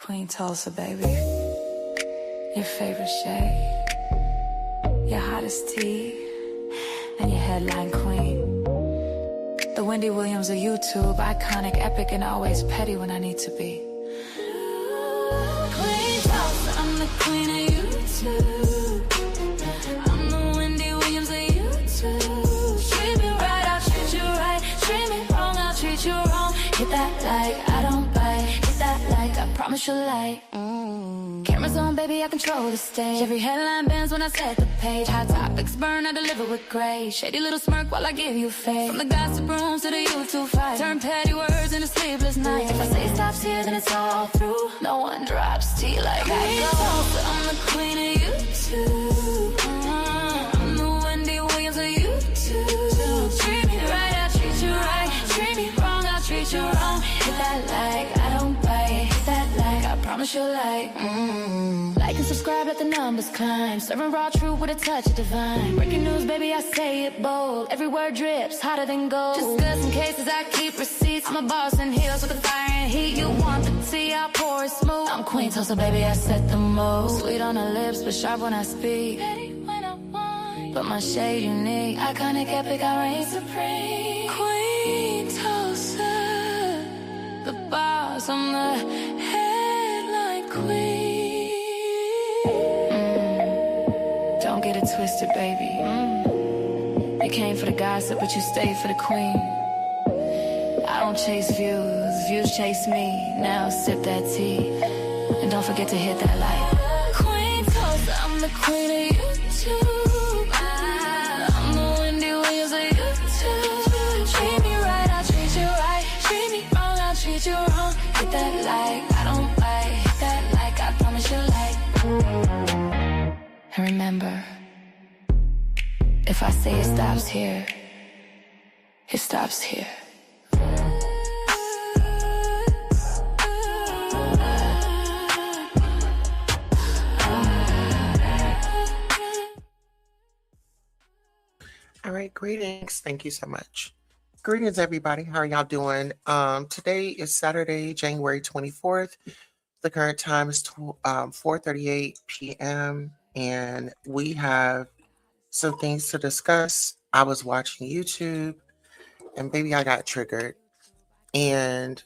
Queen Tulsa, baby. Your favorite shade, your hottest tea, and your headline queen. The Wendy Williams of YouTube, iconic, epic, and always petty when I need to be. Queen Tulsa, I'm the queen of YouTube. I'm the Wendy Williams of YouTube. Treat me right, I'll treat you right. Treat me wrong, I'll treat you wrong. Hit that like, I don't bite. Hit that like, I promise you'll like. Cameras on, baby, I control the stage. Every headline bends when I set the page. Hot topics burn, I deliver with grace. Shady little smirk while I give you faith. From the gossip rooms to the YouTube fight, turn petty words into sleepless nights. If I say stops here, then it's all through. No one drops tea like I do. I'm the queen of YouTube. I'm the Wendy Williams of YouTube. Treat me right, I'll treat you right. Treat me wrong, I'll treat you wrong. Hit that like, I don't bite. Hit that like, I promise you'll like. Like and subscribe, let the numbers climb. Serving raw truth with a touch of divine. Breaking news, baby, I say it bold. Every word drips, hotter than gold. Just goods in cases, I keep receipts. I'm a boss in heels with the fire and heat. You want the tea, I'll pour it smooth. I'm Queen Tulsa, baby, I set the mold. Sweet on the lips, but sharp when I speak. Petty when I want, but my shade unique. Iconic, epic, I reign supreme. Queen Tulsa, the boss, I'm the headline queen. Don't get it twisted, baby. You came for the gossip, but you stayed for the queen. I don't chase views, views chase me. Now sip that tea, and don't forget to hit that like. Queen Tulsa, I'm the queen of YouTube. I'm the Wendy Williams of YouTube. Treat me right, I'll treat you right. Treat me wrong, I'll treat you wrong. Hit that like, I don't bite. Hit that like, I promise you like. And remember, if I say it stops here, it stops here. All right, greetings. Thank you so much. Greetings, everybody. How are y'all doing? Today is Saturday, January 24th. The current time is 4:38 p.m. and we have some things to discuss. I was watching YouTube and baby, I got triggered. And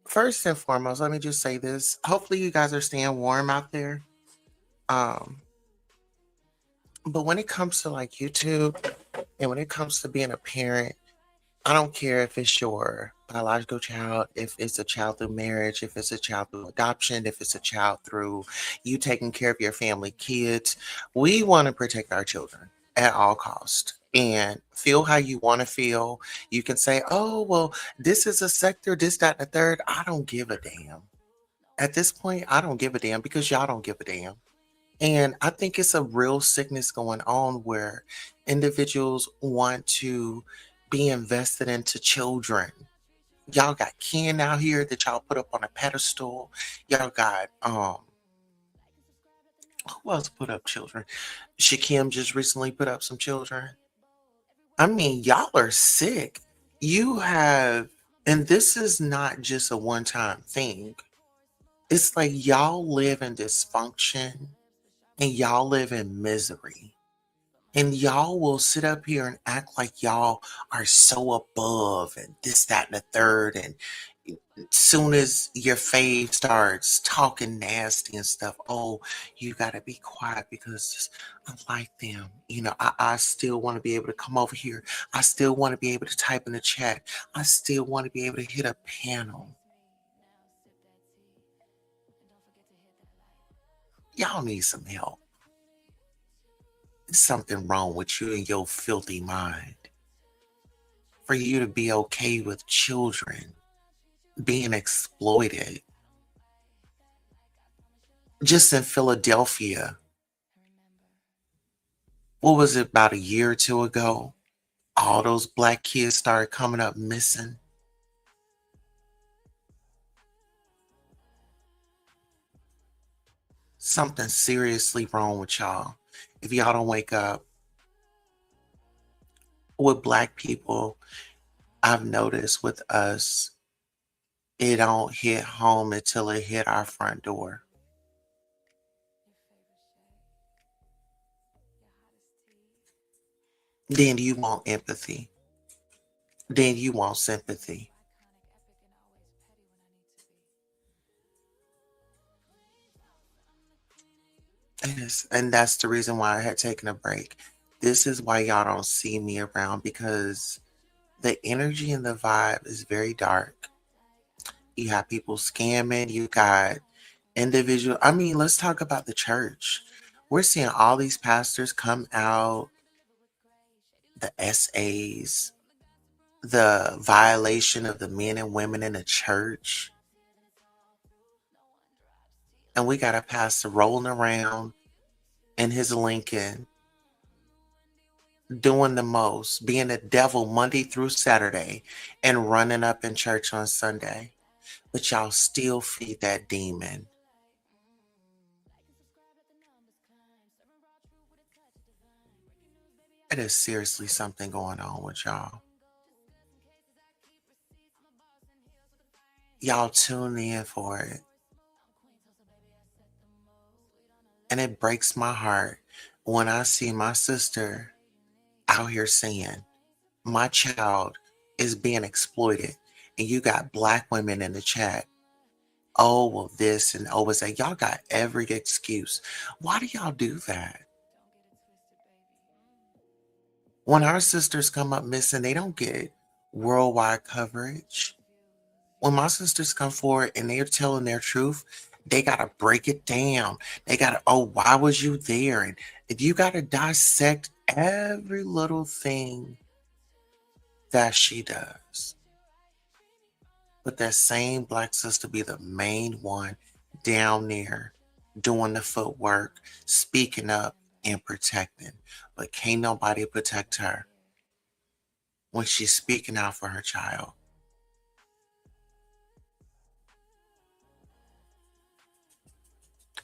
first and foremost, let me just say this. Hopefully you guys are staying warm out there. But when it comes to like YouTube and when it comes to being a parent, I don't care if it's your biological child, if it's a child through marriage, if it's a child through adoption, if it's a child through you taking care of your family kids. We want to protect our children at all costs and feel how you want to feel. You can say, oh, well, this is a sector, this, that, and the third. I don't give a damn. At this point, I don't give a damn because y'all don't give a damn. And I think it's a real sickness going on where individuals want to be invested into children. Y'all got Ken out here that y'all put up on a pedestal. Y'all got who else put up children? Shakim just recently put up some children. I mean, y'all are sick. You have, and this is not just a one-time thing. It's like y'all live in dysfunction and y'all live in misery. And y'all will sit up here and act like y'all are so above and this, that, and the third. And soon as your fave starts talking nasty and stuff, oh, you got to be quiet because I like them. You know, I still want to be able to come over here. I still want to be able to type in the chat. I still want to be able to hit a panel. Y'all need some help. There's something wrong with you and your filthy mind. For you to be okay with children being exploited. Just in Philadelphia, what was it, about a year or two ago? All those black kids started coming up missing. Something seriously wrong with y'all. If y'all don't wake up. With black people, I've noticed with us, It don't hit home until it hit our front door. Then you want empathy. Then you want sympathy. Yes, and that's the reason why I had taken a break. This is why y'all don't see me around because the energy and the vibe is very dark. You have people scamming, you got individual. I mean, let's talk about the church. We're seeing all these pastors come out, the SAs, the violation of the men and women in the church. And we got a pastor rolling around in his Lincoln, doing the most, being the devil Monday through Saturday and running up in church on Sunday. But y'all still feed that demon. It is seriously something going on with y'all. Y'all tune in for it. And it breaks my heart when I see my sister out here saying, my child is being exploited. And you got black women in the chat. Oh, well, this and oh, was that. Y'all got every excuse. Why do y'all do that? When our sisters come up missing, they don't get worldwide coverage. When my sisters come forward and they're telling their truth, they got to break it down. They got to, oh, why was you there? And you got to dissect every little thing that she does. But that same black sister be the main one down there doing the footwork, speaking up and protecting. But can't nobody protect her when she's speaking out for her child.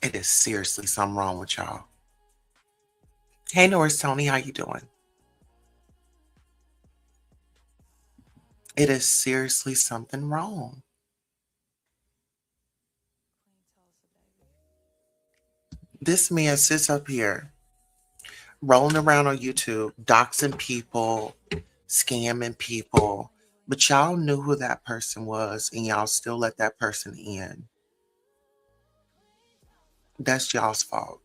It is seriously something wrong with y'all. Hey Norris Tony, how you doing? It is seriously something wrong. This man sits up here rolling around on YouTube, doxing people, scamming people, but y'all knew who that person was and y'all still let that person in. That's y'all's fault.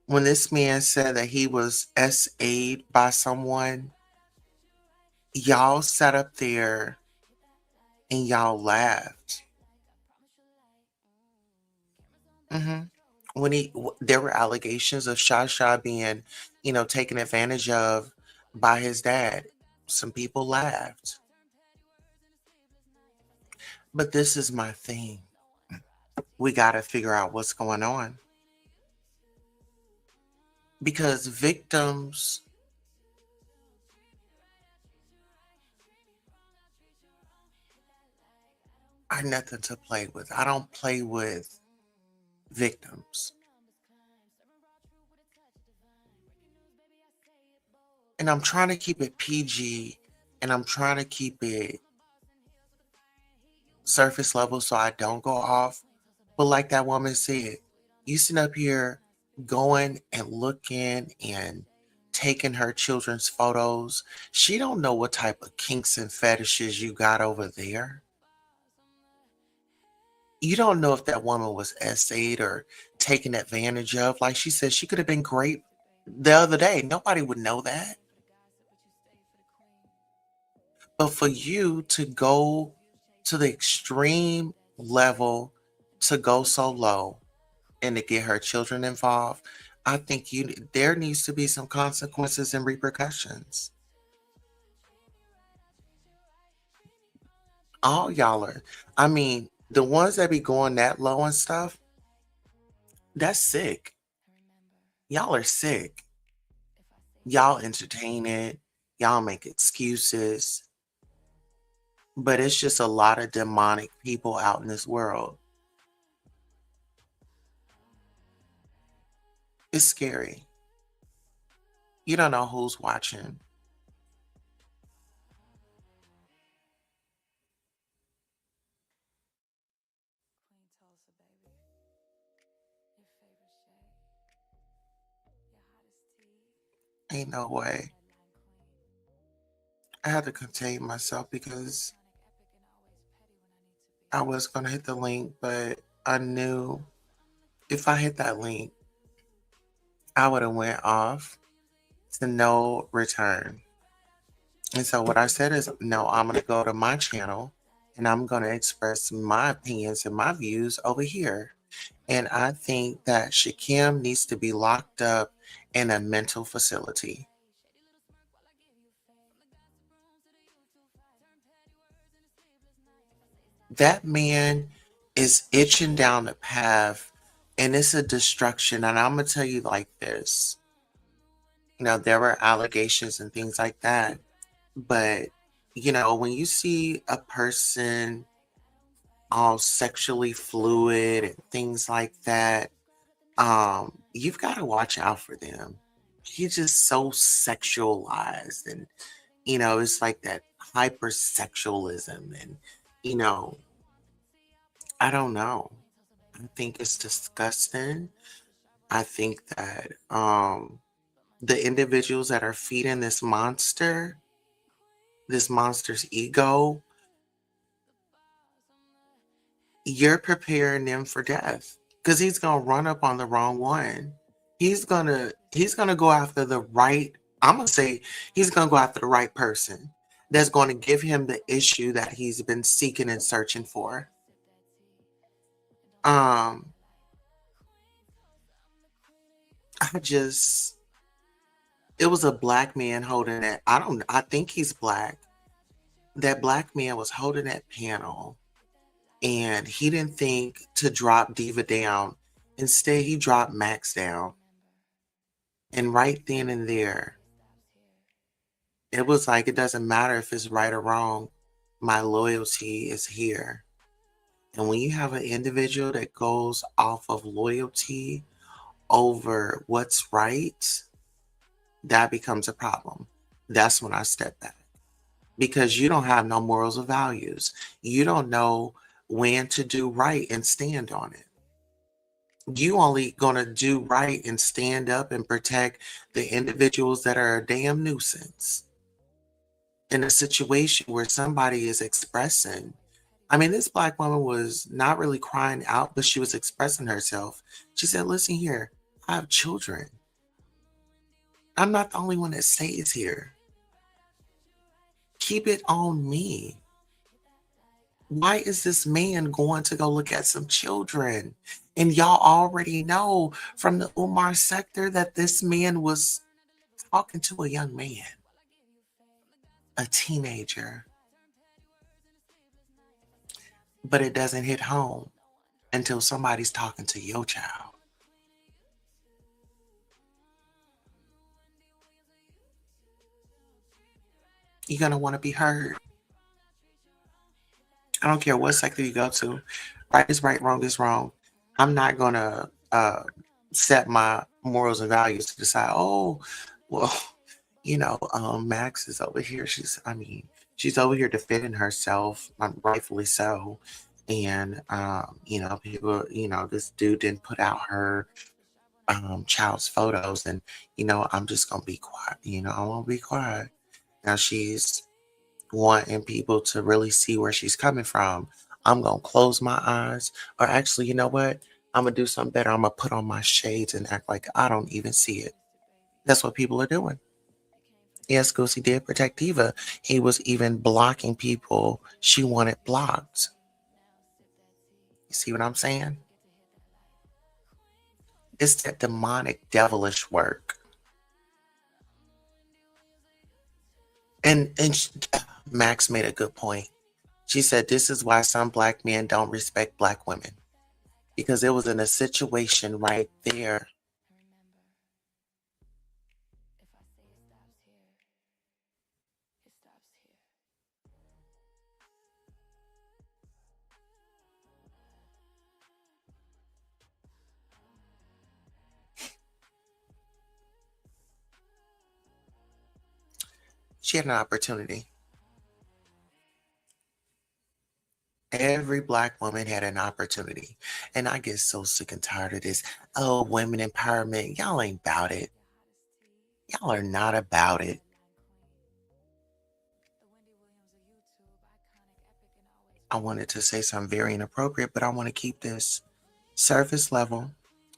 When this man said that he was SA'd by someone, y'all sat up there and y'all laughed. hmm When there were allegations of Shasha being, taken advantage of by his dad. Some people laughed. But this is my thing. We got to figure out what's going on. Because victims are nothing to play with. I don't play with victims. And I'm trying to keep it PG and I'm trying to keep it surface level so I don't go off. But like that woman said, you sit up here going and looking and taking her children's photos. She don't know what type of kinks and fetishes you got over there. You don't know if that woman was essayed or taken advantage of. Like she said, she could have been great the other day. Nobody would know that. But for you to go to the extreme level to go so low and to get her children involved, I think there needs to be some consequences and repercussions. All y'all are, I mean, the ones that be going that low and stuff, that's sick. Y'all are sick. Y'all entertain it. Y'all make excuses. But it's just a lot of demonic people out in this world. It's scary. You don't know who's watching. Ain't no way. I had to contain myself because I was going to hit the link, but I knew if I hit that link, I would have went off to no return. And so what I said is, no, I'm going to go to my channel and I'm going to express my opinions and my views over here. And I think that Shakim needs to be locked up in a mental facility. That man is itching down the path and it's a destruction. And I'm going to tell you like this. There were allegations and things like that. But, when you see a person all sexually fluid and things like that, you've got to watch out for them. He's just so sexualized and, it's like that hypersexualism and, you know, I don't know. I think it's disgusting. I think that the individuals that are feeding this monster's ego, you're preparing them for death because he's gonna run up on the wrong one. He's gonna go after the right. I'm gonna say he's gonna go after the right person that's going to give him the issue that he's been seeking and searching for. Um, I just it was a black man holding it. I think he's black. That black man was holding that panel and he didn't think to drop Diva down. Instead, he dropped Max down. And right then and there, it was like it doesn't matter if it's right or wrong. My loyalty is here. And when you have an individual that goes off of loyalty over what's right, that becomes a problem. That's when I step back because you don't have no morals or values. You don't know when to do right and stand on it. You only gonna do right and stand up and protect the individuals that are a damn nuisance in a situation where somebody is expressing. I mean, this black woman was not really crying out, but she was expressing herself. She said, listen here, I have children. I'm not the only one that stays here. Keep it on me. Why is this man going to go look at some children? And y'all already know from the Umar sector that this man was talking to a young man, a teenager. But it doesn't hit home until somebody's talking to your child. You're going to want to be heard. I don't care what sector you go to. Right is right, wrong is wrong. I'm not going to set my morals and values to decide, oh, well, Max is over here. She's over here defending herself, rightfully so. And, people, this dude didn't put out her child's photos. And, I'm just going to be quiet. I'm going to be quiet. Now she's wanting people to really see where she's coming from. I'm going to close my eyes. Or actually, you know what? I'm going to do something better. I'm going to put on my shades and act like I don't even see it. That's what people are doing. Yes, Goosey did protect Diva. He was even blocking people she wanted blocked. You see what I'm saying? It's that demonic, devilish work. And Max made a good point. She said this is why some black men don't respect black women. Because it was in a situation right there. She had an opportunity. Every black woman had an opportunity. And I get so sick and tired of this. Oh, women empowerment. Y'all ain't about it. Y'all are not about it. I wanted to say something very inappropriate, but I want to keep this surface level,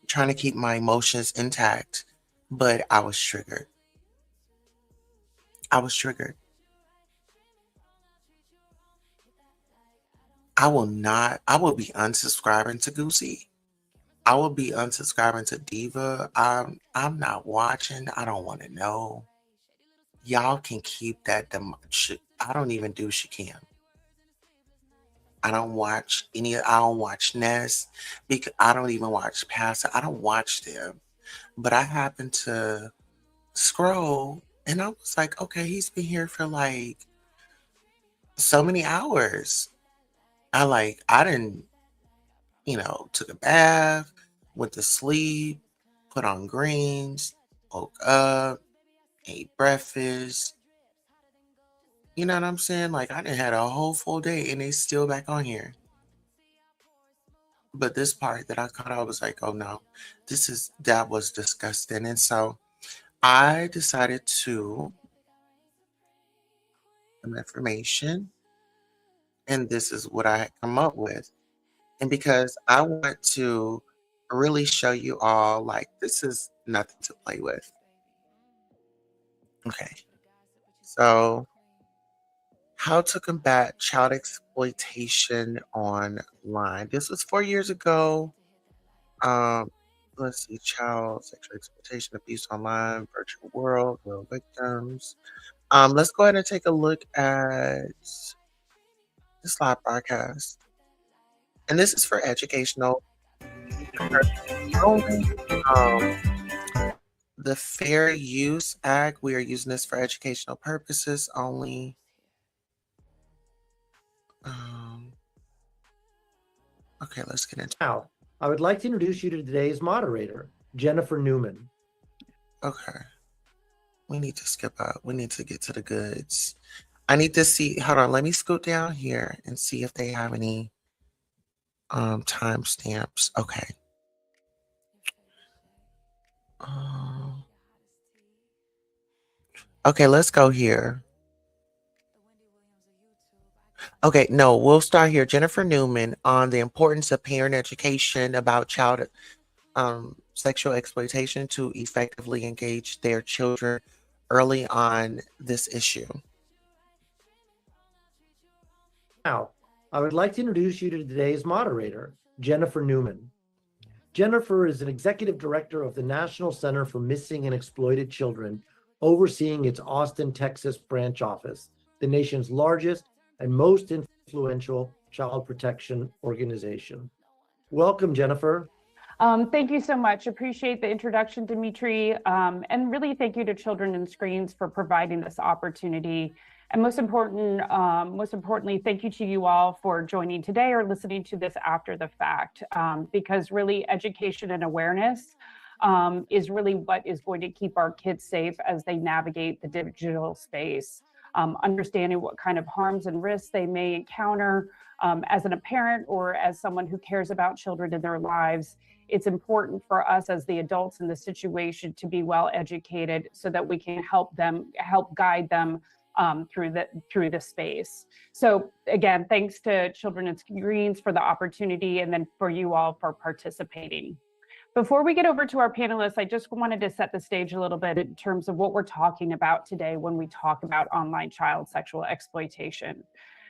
trying to keep my emotions intact. But I was triggered. I was triggered. I will be unsubscribing to Goosey. I will be unsubscribing to Diva. I'm not watching. I don't want to know. Y'all can keep that. I don't even do Shakam. I don't watch any. I don't watch Ness because I don't even watch Pastor. I don't watch them. But I happened to scroll and I was like, okay, he's been here for like so many hours. I didn't, took a bath, went to sleep, put on greens, woke up, ate breakfast. You know what I'm saying? Like I didn't had a whole full day and they still back on here. But this part that I caught, I was like, oh no, that was disgusting. And so I decided to some information, and this is what I had come up with. And because I want to really show you all, like, this is nothing to play with. Okay. So, how to combat child exploitation online. This was 4 years ago. Um, let's see, child sexual exploitation, abuse online, virtual world, real victims. Let's go ahead and take a look at this live broadcast. And this is for educational purposes only. The Fair Use Act, we are using this for educational purposes only. Um, okay, let's get into Now, I would like to introduce you to today's moderator, Jennifer Newman. Okay. We need to skip out. We need to get to the goods. I need to see. Hold on. Let me scoot down here and see if they have any timestamps. Okay. Um, okay, let's go here. Okay, no, we'll start here. Jennifer Newman on the importance of parent education about child sexual exploitation to effectively engage their children early on this issue. Now, I would like to introduce you to today's moderator, Jennifer Newman. Jennifer is an executive director of the National Center for Missing and Exploited Children, overseeing its Austin, Texas branch office, the nation's largest and most influential child protection organization. Welcome, Jennifer. Thank you so much. Appreciate the introduction, Dimitri. And really thank you to Children in Screens for providing this opportunity. And most importantly, thank you to you all for joining today or listening to this after the fact, because really education and awareness is really what is going to keep our kids safe as they navigate the digital space. Understanding what kind of harms and risks they may encounter as a parent or as someone who cares about children in their lives. It's important for us as the adults in the situation to be well educated so that we can help guide them through the space. So again, thanks to Children in Screens for the opportunity, and then for you all for participating. Before we get over to our panelists, I just wanted to set the stage a little bit in terms of what we're talking about today when we talk about online child sexual exploitation.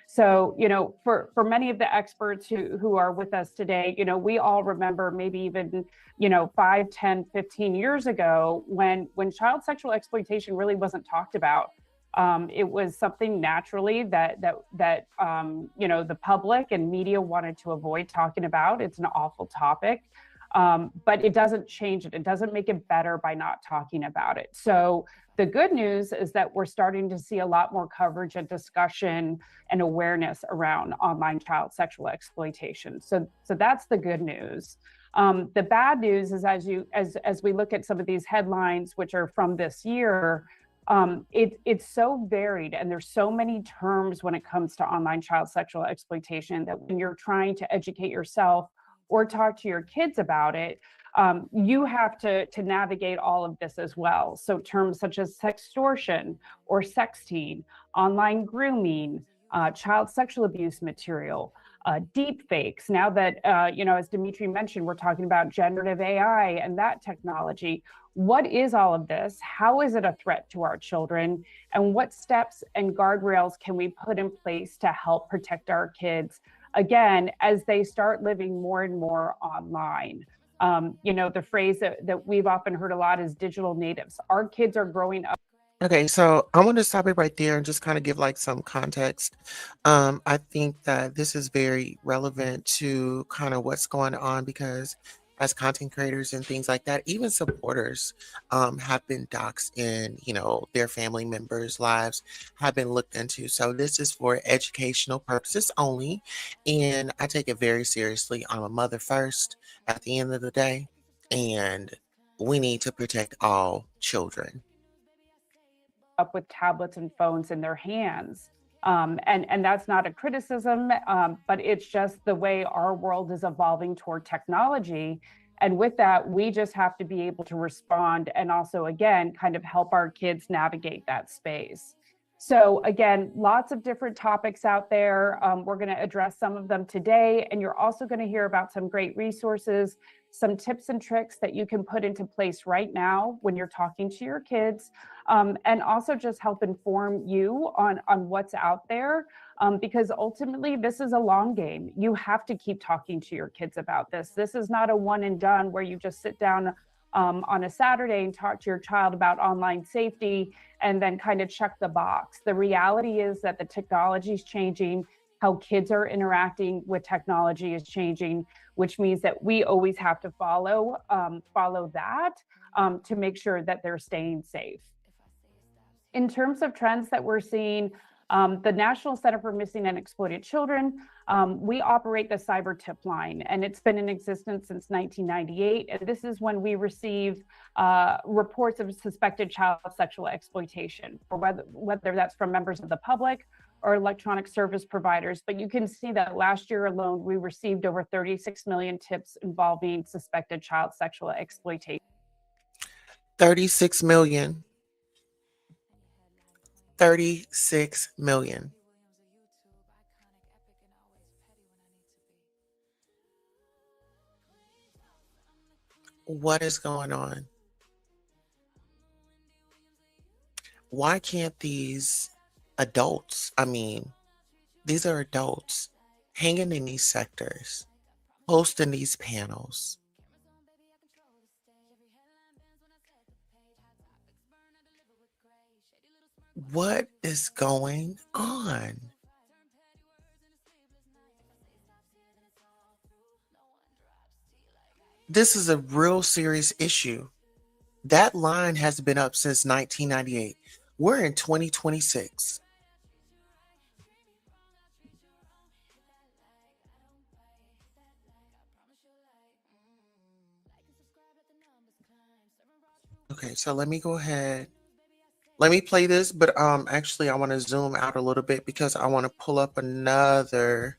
So, for many of the experts who are with us today, we all remember maybe even, 5, 10, 15 years ago when child sexual exploitation really wasn't talked about. It was something naturally that the public and media wanted to avoid talking about. It's an awful topic. But it doesn't change it. It doesn't make it better by not talking about it. So the good news is that we're starting to see a lot more coverage and discussion and awareness around online child sexual exploitation. So that's the good news. The bad news is as we look at some of these headlines, which are from this year, it's so varied and there's so many terms when it comes to online child sexual exploitation that when you're trying to educate yourself or talk to your kids about it, You have to navigate all of this as well. So terms such as sextortion or sexting, online grooming, child sexual abuse material, deep fakes. Now that, as Dimitri mentioned, we're talking about generative AI and that technology. What is all of this? How is it a threat to our children? And what steps and guardrails can we put in place to help protect our kids, again, as they start living more and more online? The phrase that we've often heard a lot is digital natives. Our kids are growing up. Okay, so I want to stop it right there and just kind of give like some context. I think that this is very relevant to kind of what's going on because as content creators and things like that, even supporters have been doxxed in, their family members' lives have been looked into. So this is for educational purposes only. And I take it very seriously. I'm a mother first at the end of the day, and we need to protect all children. Up with tablets and phones in their hands. And that's not a criticism, but it's just the way our world is evolving toward technology. And with that, we just have to be able to respond and also, again, kind of help our kids navigate that space. So again, lots of different topics out there. We're going to address some of them today, and you're also going to hear about some great resources, some tips and tricks that you can put into place right now when you're talking to your kids, and also just help inform you on what's out there, because ultimately this is a long game. You have to keep talking to your kids about this. This is not a one and done where you just sit down on a Saturday and talk to your child about online safety and then kind of check the box. The reality is that the technology is changing. How kids are interacting with technology is changing, which means that we always have to follow that to make sure that they're staying safe. In terms of trends that we're seeing, the National Center for Missing and Exploited Children, we operate the cyber tip line, and it's been in existence since 1998. And this is when we receive reports of suspected child sexual exploitation, or whether that's from members of the public or electronic service providers. But you can see that last year alone, we received over 36 million tips involving suspected child sexual exploitation. 36 million. 36 million. What is going on? Why can't these adults, these are adults hanging in these sectors, hosting these panels. What is going on? This is a real serious issue. That line has been up since 1998. We're in 2026. Okay, so let me go ahead. Let me play this, but actually I want to zoom out a little bit because I want to pull up another.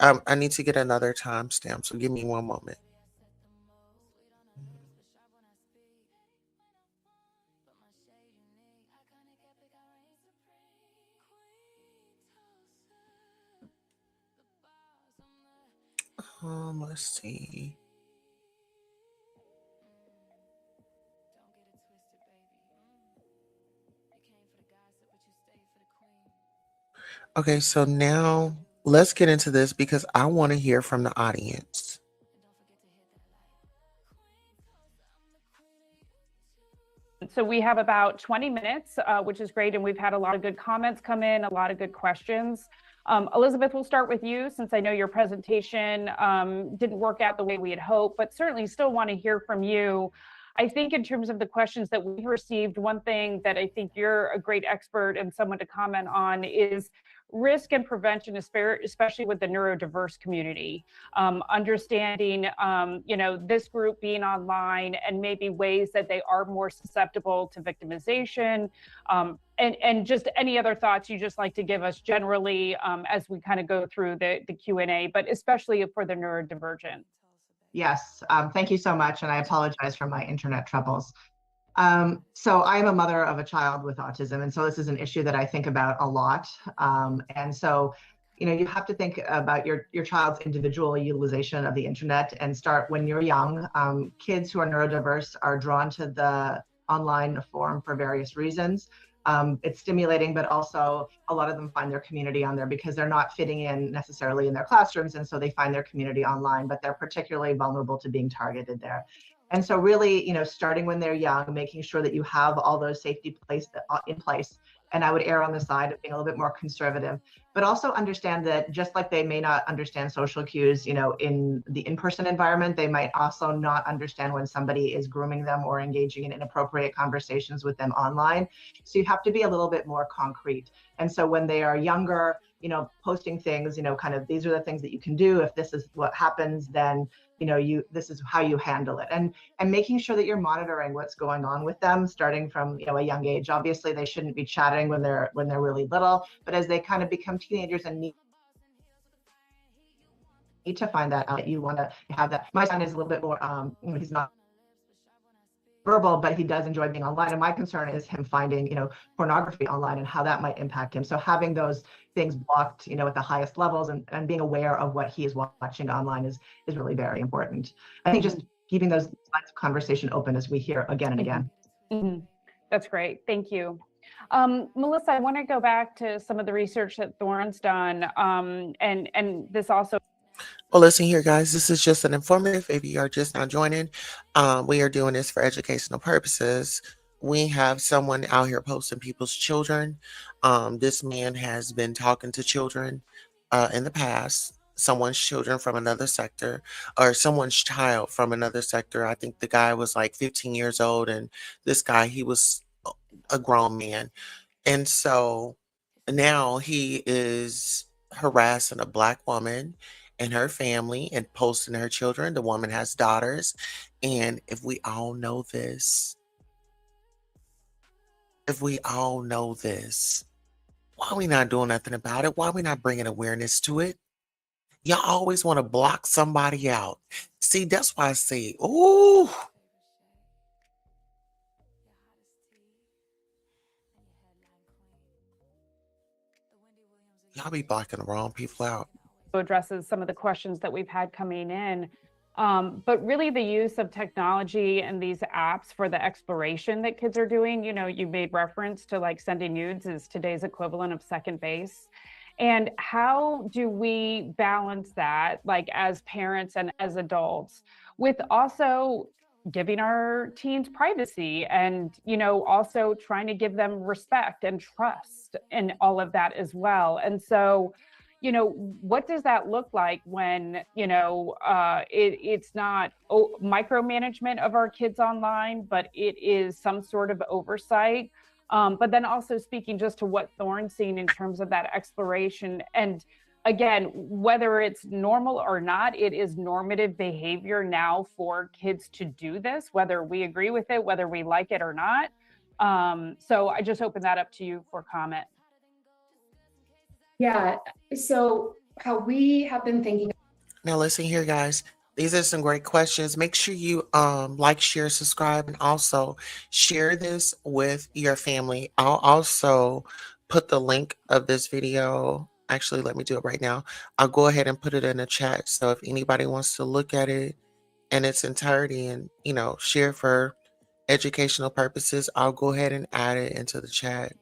I need to get another timestamp, so give me one moment. Let's see. Okay, so now let's get into this because I want to hear from the audience. So we have about 20 minutes, which is great. And we've had a lot of good comments come in, a lot of good questions. Elizabeth, we'll start with you since I know your presentation didn't work out the way we had hoped, but certainly still want to hear from you. I think in terms of the questions that we've received, one thing that I think you're a great expert and someone to comment on is risk and prevention, especially with the neurodiverse community. Understanding, this group being online and maybe ways that they are more susceptible to victimization, and just any other thoughts you just like to give us generally as we kind of go through the Q&A, but especially for the neurodivergent. Yes, thank you so much, and I apologize for my internet troubles. So I'm a mother of a child with autism, and so this is an issue that I think about a lot. And so, you know, you have to think about your child's individual utilization of the internet and start when you're young. Kids who are neurodiverse are drawn to the online forum for various reasons. It's stimulating, but also a lot of them find their community on there because they're not fitting in necessarily in their classrooms, and so they find their community online, but they're particularly vulnerable to being targeted there. And so really, you know, starting when they're young, making sure that you have all those safety in place. And I would err on the side of being a little bit more conservative, but also understand that just like they may not understand social cues, you know, in the in-person environment, they might also not understand when somebody is grooming them or engaging in inappropriate conversations with them online. So you have to be a little bit more concrete. And so when they are younger, you know, posting things, you know, kind of, these are the things that you can do. If this is what happens, then, you know, this is how you handle it. And making sure that you're monitoring what's going on with them, starting from, you know, a young age. Obviously, they shouldn't be chatting when they're really little, but as they kind of become teenagers and need to find that out, you want to have that. My son is a little bit more, you know, he's not verbal, but he does enjoy being online. And my concern is him finding, you know, pornography online and how that might impact him. So having those things blocked, you know, at the highest levels and being aware of what he is watching online is really very important. I think just keeping those lines of conversation open as we hear again and again. Mm-hmm. That's great. Thank you. Melissa, I want to go back to some of the research that Thorne's done. And this also. Well, listen here, guys. This is just an informative. If you are just now joining, we are doing this for educational purposes. We have someone out here posting people's children. This man has been talking to children in the past, someone's children from another sector, or someone's child from another sector. I think the guy was like 15 years old, and this guy, he was a grown man. And so now he is harassing a Black woman and her family and posting her children. The woman has daughters. And if we all know this, why are we not doing nothing about it? Why are we not bringing awareness to it? Y'all always want to block somebody out. See, that's why I say, ooh. Y'all be blocking the wrong people out. Addresses some of the questions that we've had coming in. But really the use of technology and these apps for the exploration that kids are doing, you know, you made reference to like sending nudes is today's equivalent of second base. And how do we balance that, like as parents and as adults, with also giving our teens privacy and, you know, also trying to give them respect and trust and all of that as well. And so, you know, what does that look like when, you know, it's not micromanagement of our kids online, but it is some sort of oversight. But then also speaking just to what Thorne's seen in terms of that exploration. And again, whether it's normal or not, it is normative behavior now for kids to do this, whether we agree with it, whether we like it or not. So I just open that up to you for comment. Yeah, so how we have been thinking. Now listen here, guys. These are some great questions. Make sure you like, share, subscribe, and also share this with your family. I'll also put the link of this video. Actually, let me do it right now. I'll go ahead and put it in the chat. So if anybody wants to look at it in its entirety and, you know, share for educational purposes, I'll go ahead and add it into the chat.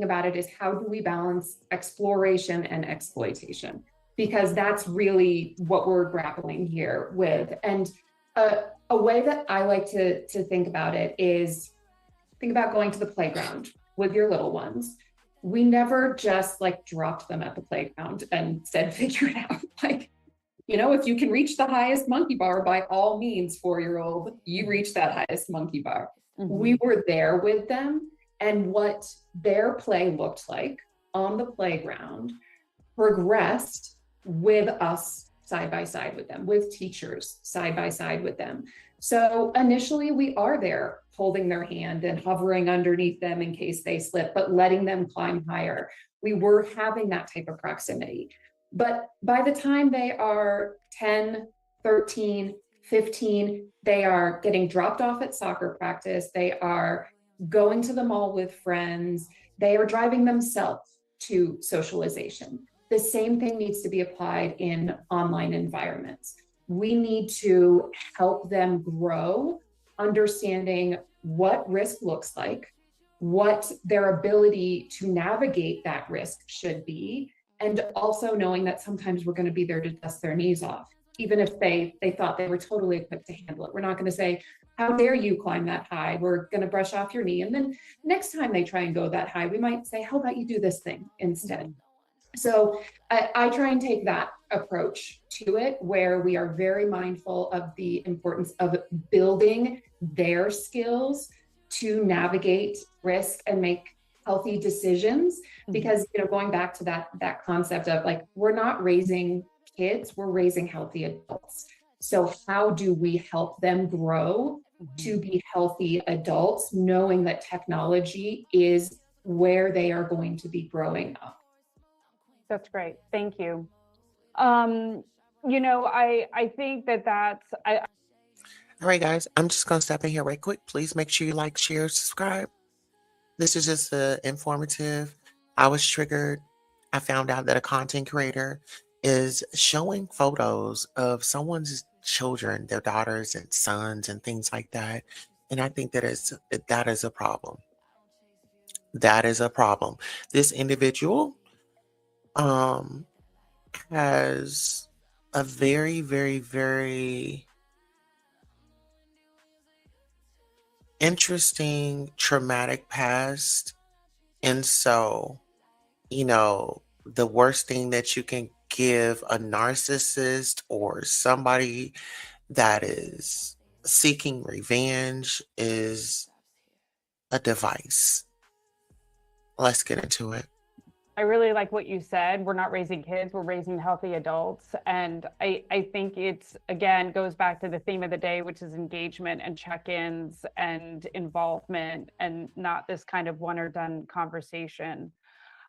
About it is how do we balance exploration and exploitation, because that's really what we're grappling here with. And a way that I like to think about it is think about going to the playground with your little ones. We never just like dropped them at the playground and said figure it out. Like, you know, if you can reach the highest monkey bar, by all means, 4-year-old, you reach that highest monkey bar. Mm-hmm. We were there with them, and what their play looked like on the playground progressed with us side by side with them, with teachers side by side with them. So initially we are there holding their hand and hovering underneath them in case they slip, but letting them climb higher. We were having that type of proximity. But by the time they are 10, 13, 15, they are getting dropped off at soccer practice. They are going to the mall with friends. They are driving themselves to socialization. The same thing needs to be applied in online environments. We need to help them grow, understanding what risk looks like, what their ability to navigate that risk should be, and also knowing that sometimes we're going to be there to dust their knees off, even if they thought they were totally equipped to handle it. We're not going to say, how dare you climb that high? We're going to brush off your knee. And then next time they try and go that high, we might say, how about you do this thing instead? So I try and take that approach to it, where we are very mindful of the importance of building their skills to navigate risk and make healthy decisions. Because, you know, going back to that concept of like, we're not raising kids, we're raising healthy adults. So how do we help them grow to be healthy adults, knowing that technology is where they are going to be growing up? That's great. Thank you. You know, I think that's, All right, guys, I'm just going to step in here right quick. Please make sure you like, share, subscribe. This is just informative. I was triggered. I found out that a content creator is showing photos of someone's children, their daughters and sons and things like that. And I think that is a problem. That is a problem. This individual has a very, very, very interesting traumatic past. And so, you know, the worst thing that you can give a narcissist or somebody that is seeking revenge is a device. Let's get into it. I really like what you said. We're not raising kids, we're raising healthy adults. And I think it's, again, goes back to the theme of the day, which is engagement and check-ins and involvement, and not this kind of one or done conversation.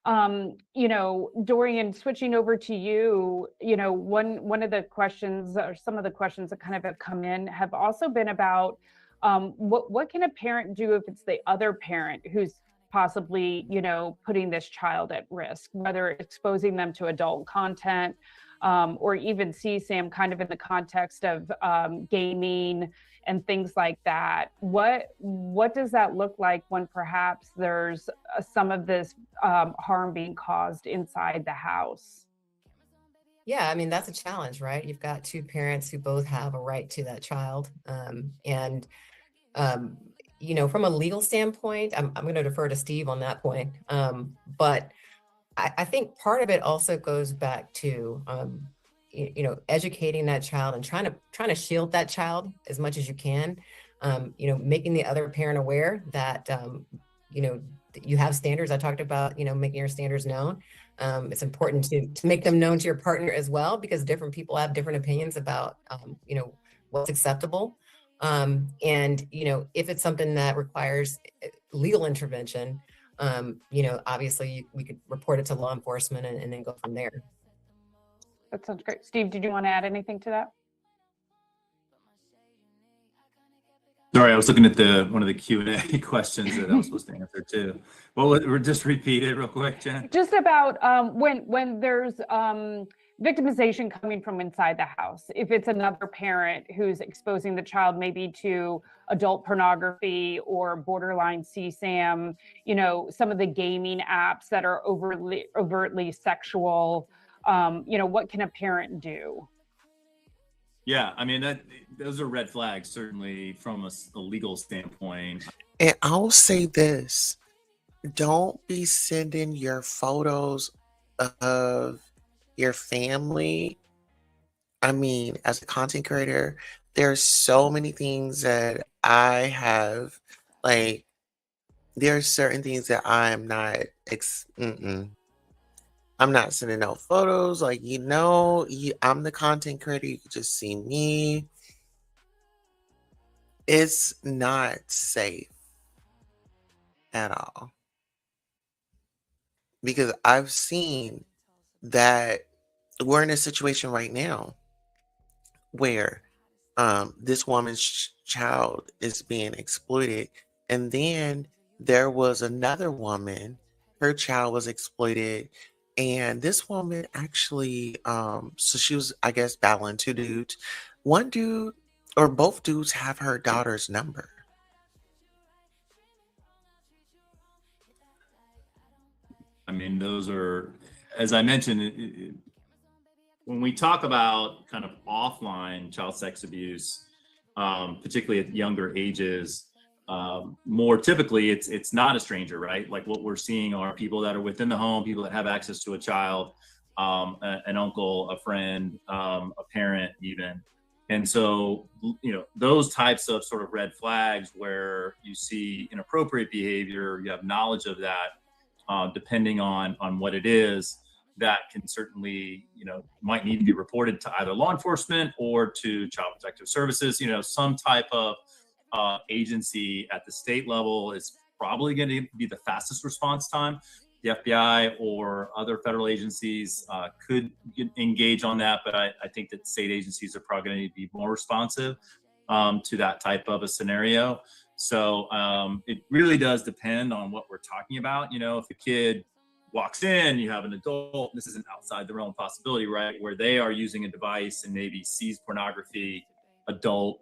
You know, Dorian, switching over to you, you know, one of the questions, or some of the questions that kind of have come in have also been about what can a parent do if it's the other parent who's possibly, you know, putting this child at risk, whether exposing them to adult content, or even CSAM kind of in the context of gaming and things like that. What does that look like when perhaps there's some of this harm being caused inside the house? Yeah, I mean, that's a challenge, right? You've got two parents who both have a right to that child. And you know, from a legal standpoint, I'm going to defer to Steve on that point. But I think part of it also goes back to, you know, educating that child and trying to shield that child as much as you can. You know, making the other parent aware that, you know, you have standards. I talked about, you know, making your standards known. It's important to make them known to your partner as well, because different people have different opinions about, you know, what's acceptable. And, you know, if it's something that requires legal intervention, you know, obviously we could report it to law enforcement and then go from there. That sounds great. Steve, did you want to add anything to that? Sorry, I was looking at one of the Q&A questions that I was supposed to answer too. Well, just repeat it real quick, Jen. Just about when there's victimization coming from inside the house, if it's another parent who's exposing the child maybe to adult pornography or borderline CSAM, you know, some of the gaming apps that are overtly sexual, you know, what can a parent do? Yeah, I mean, those are red flags, certainly from a legal standpoint. And I'll say this, don't be sending your photos of your family. I mean, as a content creator, there's so many things that I have, like, there's certain things that I'm not, I'm not sending out photos. Like, you know, I'm the content creator. You can just see me. It's not safe at all because I've seen that we're in a situation right now where this woman's child is being exploited, and then there was another woman, her child was exploited, and this woman actually, so she was, I guess, battling two dudes. One dude or both dudes have her daughter's number. I mean, those are, as I mentioned, when we talk about kind of offline child sex abuse, particularly at younger ages, more typically it's not a stranger, right? Like what we're seeing are people that are within the home, people that have access to a child, an uncle, a friend, a parent, even. And so, those types of sort of red flags where you see inappropriate behavior, you have knowledge of that, depending on what it is, that can certainly, might need to be reported to either law enforcement or to Child Protective Services. Some type of agency at the state level is probably going to be the fastest response time. The FBI or other federal agencies could engage on that, but I think that state agencies are probably going to be more responsive to that type of a scenario. So it really does depend on what we're talking about. If a kid walks in, you have an adult, this isn't outside the realm of possibility, right? Where they are using a device and maybe sees pornography, adult,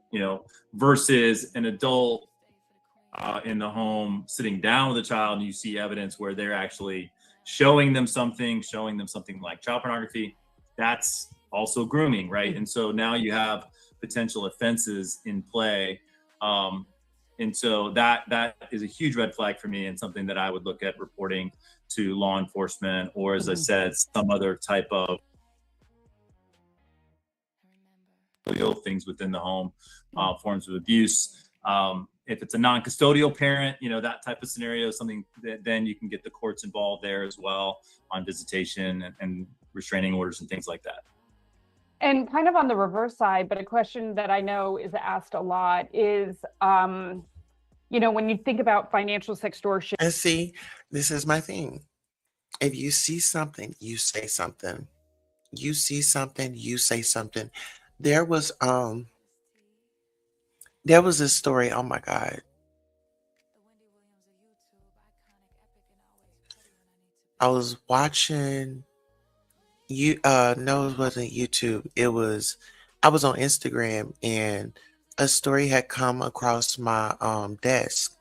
versus an adult in the home sitting down with a child, and you see evidence where they're actually showing them something like child pornography. That's also grooming, right? And so now you have potential offenses in play. And so that is a huge red flag for me, and something that I would look at reporting to law enforcement, or, as I said, some other type of things within the home, forms of abuse. If it's a non-custodial parent, that type of scenario is something that then you can get the courts involved there as well on visitation and restraining orders and things like that. And kind of on the reverse side, but a question that I know is asked a lot is, when you think about financial sextortion. And see, this is my thing. If you see something, you say something. You see something, you say something. There was this story, oh my God. I was watching no, it wasn't YouTube. I was on Instagram, and a story had come across my desk.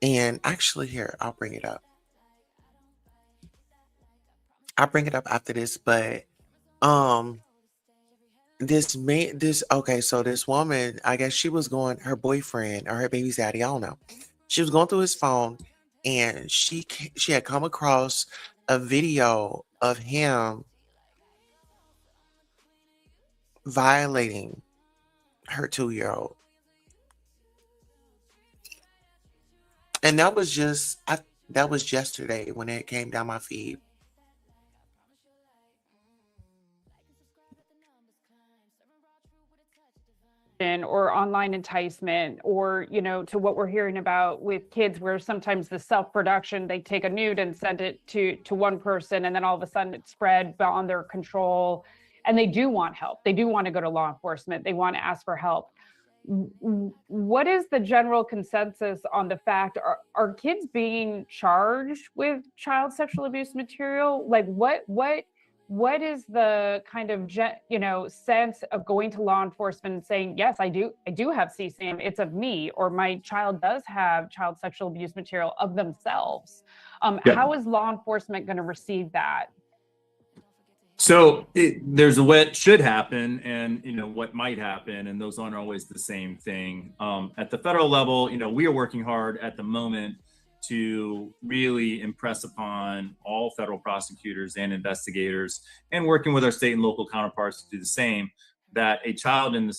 And actually, here, I'll bring it up. I'll bring it up after this, but um okay, so this woman, I guess she was going, her boyfriend or her baby's daddy, I don't know. She was going through his phone, and she had come across a video of him violating her 2-year-old. And that was that was yesterday when it came down my feed. Or online enticement, or to what we're hearing about with kids, where sometimes the self-production, they take a nude and send it to one person, and then all of a sudden it's spread beyond their control, and they do want help, they do want to go to law enforcement, they want to ask for help. What is the general consensus on the fact, are kids being charged with child sexual abuse material? Like what is the kind of sense of going to law enforcement and saying, yes, I do have CSAM, it's of me, or my child does have child sexual abuse material of themselves? How is law enforcement going to receive that? So there's what should happen and what might happen, and those aren't always the same thing. At the federal level, we are working hard at the moment to really impress upon all federal prosecutors and investigators, and working with our state and local counterparts to do the same, that a child in the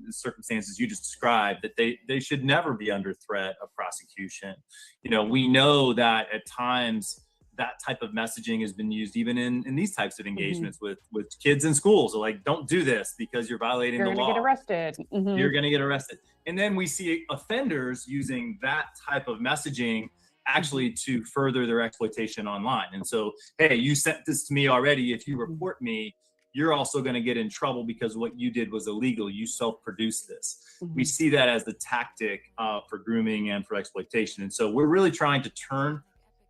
circumstances you just described, that they should never be under threat of prosecution. We know that at times that type of messaging has been used even in these types of engagements with kids in schools. So like, don't do this because you're violating You're the gonna law. get arrested. You're going to get arrested. And then we see offenders using that type of messaging actually to further their exploitation online. And so, hey, you sent this to me already. If you report me, you're also going to get in trouble because what you did was illegal. You self-produced this. We see that as the tactic for grooming and for exploitation. And so we're really trying to turn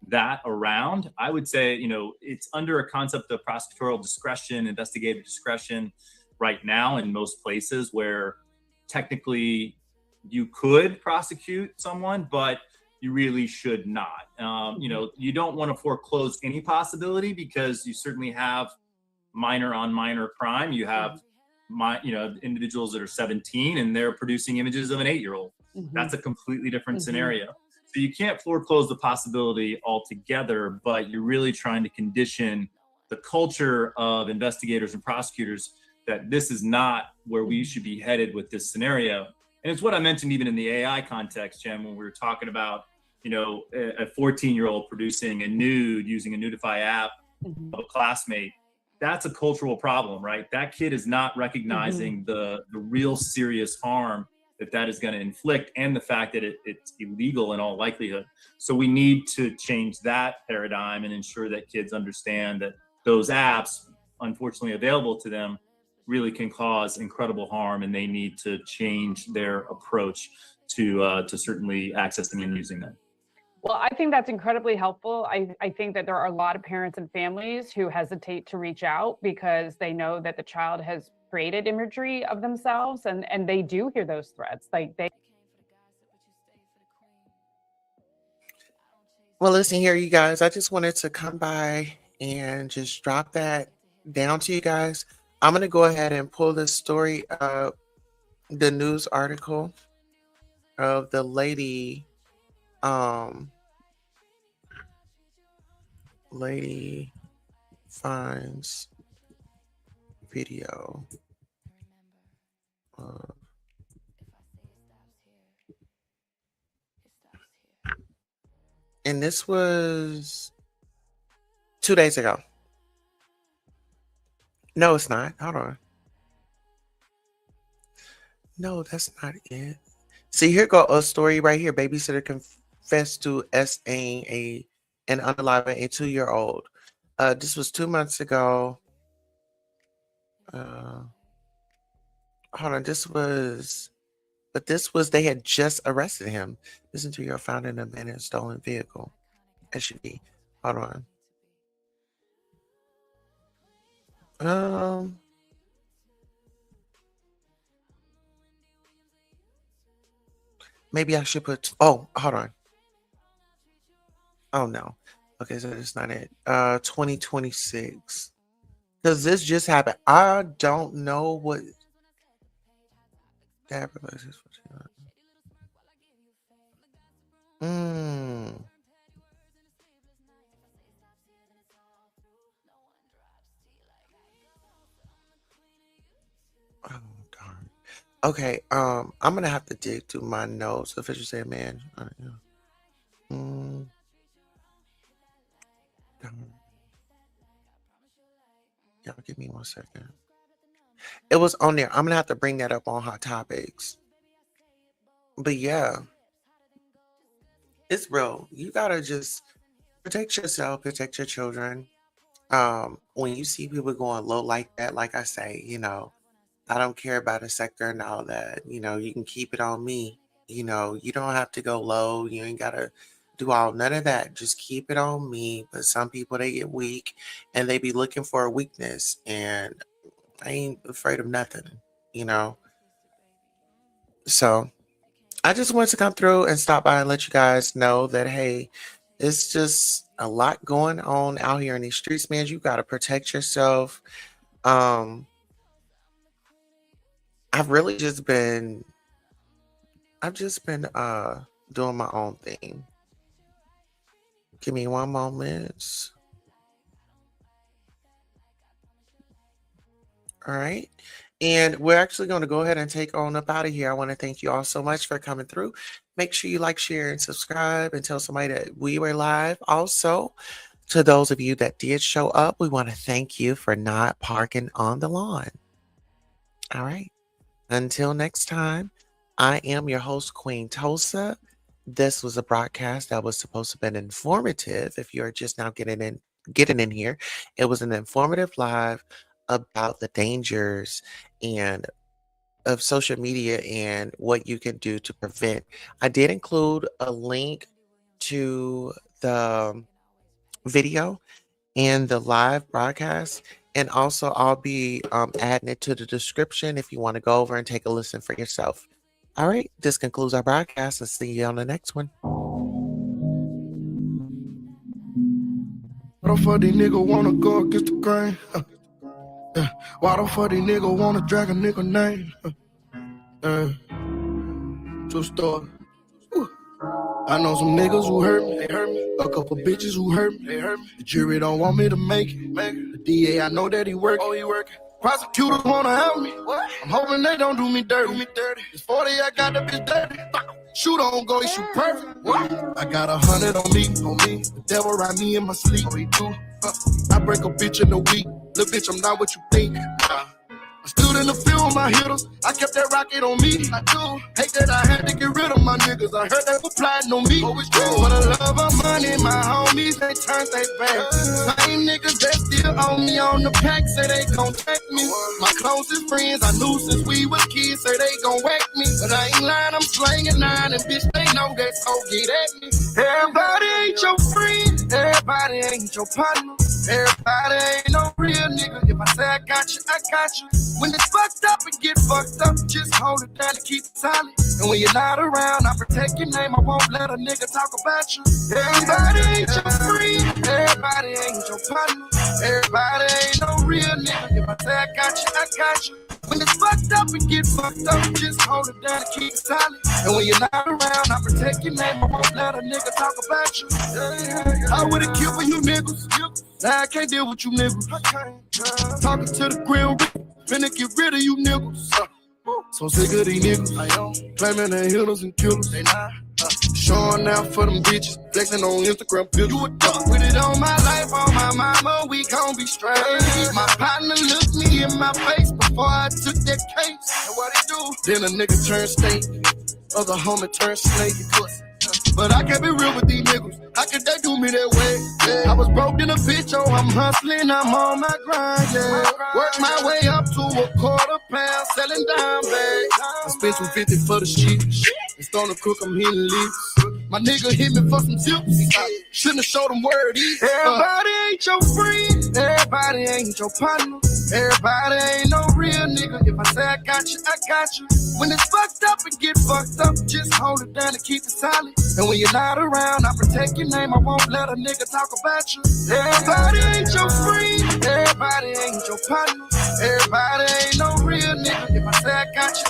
that around. I would say, you know, it's under a concept of prosecutorial discretion, investigative discretion right now in most places where technically you could prosecute someone, but you really should not. You know, you don't want to foreclose any possibility because you certainly have minor on minor crime. You have individuals that are 17 and they're producing images of an 8-year-old. That's a completely different scenario. So you can't foreclose the possibility altogether, but you're really trying to condition the culture of investigators and prosecutors that this is not where we should be headed with this scenario. And it's what I mentioned even in the AI context, Jen, when we were talking about, you know, a 14-year-old producing a nude using a Nudify app of a classmate. That's a cultural problem, right? That kid is not recognizing the real serious harm that is going to inflict and the fact that it's illegal in all likelihood. So we need to change that paradigm and ensure that kids understand that those apps, unfortunately available to them, really can cause incredible harm, and they need to change their approach to certainly accessing and using them. Well, I think that's incredibly helpful. I think that there are a lot of parents and families who hesitate to reach out because they know that the child has created imagery of themselves, and they do hear those threats. Like they. Well, listen here, you guys. I just wanted to come by and just drop that down to you guys. I'm going to go ahead and pull this story up, the news article of the lady, lady finds video of and this was 2 days ago. No, it's not. Hold on. No, that's not it. See, here go a story right here. Babysitter confessed to S.A. and unaliving a 2-year-old. This was 2 months ago. Hold on. They had just arrested him. This 2-year-old found in a abandoned stolen vehicle. SUV. Hold on. Maybe I should put, hold on. Oh no. Okay, so that's not it. 2026. Because this just happened. I don't know what that is. Oh darn. Okay, I'm gonna have to dig through my notes. The official said, man. Y'all give me 1 second. It was on there. I'm gonna have to bring that up on Hot Topics. But yeah, it's real. You gotta just protect yourself, protect your children. When you see people going low like that, like I say, you know, I don't care about a sector and all that. You know, you can keep it on me. You know, you don't have to go low. You ain't gotta do none of that. Just keep it on me. But some people, they get weak and they be looking for a weakness. And I ain't afraid of nothing, you know. So I just wanted to come through and stop by and let you guys know that, hey, it's just a lot going on out here in these streets, man. You got to protect yourself. I've just been doing my own thing. Give me 1 moment. All right. And we're actually going to go ahead and take on up out of here. I want to thank you all so much for coming through. Make sure you like, share, and subscribe and tell somebody that we were live. Also, To those of you that did show up, we want to thank you for not parking on the lawn. All right. Until next time, I am your host, Queen Tosa. This was a broadcast that was supposed to have been informative. If you're just now getting in here, it was an informative live about the dangers and of social media and what you can do to prevent. I did include a link to the video and the live broadcast. And also, I'll be adding it to the description if you want to go over and take a listen for yourself. All right, this concludes our broadcast. I'll see you on the next one. Why the fuck these niggas wanna go against the grain? Yeah. Why the fuck these niggas wanna drag a nigga name? True story. I know some niggas who hurt me, they hurt me. A couple bitches who hurt me, they hurt me. The jury don't want me to make it. The DA, I know that he working. Oh, he working. Prosecutors wanna help me. What? I'm hoping they don't do me dirty. It's 40, I got the bitch dirty. Shoot on go, he shoot perfect. What? I got 100 on me. The devil ride me in my sleep. Oh, he do. I break a bitch in a week. Little bitch, I'm not what you think. I stood in the field with my hitters. I kept that rocket on me. I do. Hate that I had to get rid of my niggas. I heard they were plotting on me. Oh, it's true. For the love of money, my homies, they turned they back. Same niggas that still own me on the pack say they gon' take me. My closest friends I knew since we was kids say they gon' whack me. But I ain't lying, I'm slanging 9 and bitch, they know that, so get at me. Everybody ain't your friend. Everybody ain't your partner. Everybody ain't no real nigga. If I say I got you, I got you. When it's fucked up and get fucked up, just hold it down and keep it silent. And when you're not around, I protect your name. I won't let a nigga talk about you. Everybody ain't your friend. Everybody ain't your partner. Everybody ain't no real nigga. If I say I got you, I got you. When it's fucked up and get fucked up, just hold it down and keep it silent. And when you're not around, I protect your name. I won't let a nigga talk about you. I would've killed for you niggas. Now I can't deal with you niggas. Talking to the grill, finna get rid of you niggas. So sick of these niggas. Claiming they hitters and killers. They not. Showing out for them bitches. Flexing on Instagram pictures. You a dog with it on my life, on my mama, we gon' be straight. My partner looked me in my face before I took that case. And what he do? Then a nigga turned state. Other homie turned snake. But I can't be real with these niggas. How could they do me that way? Yeah. I was broke in a bitch, oh, I'm hustling, I'm on my grind, yeah. Work my way up to a £quarter, selling dime bags. I spent $250 for the shit. It's on the cook, I'm hitting leaves. My nigga hit me for some tips. Shouldn't have showed him where it is. Everybody ain't your friend. Everybody ain't your partner. Everybody ain't no real nigga. If I say I got you, I got you. When it's fucked up and get fucked up, just hold it down and keep it silent. And when you're not around, I protect your name. I won't let a nigga talk about you. Everybody ain't your friend. Everybody ain't your partner. Everybody ain't no real nigga. If I say I got you,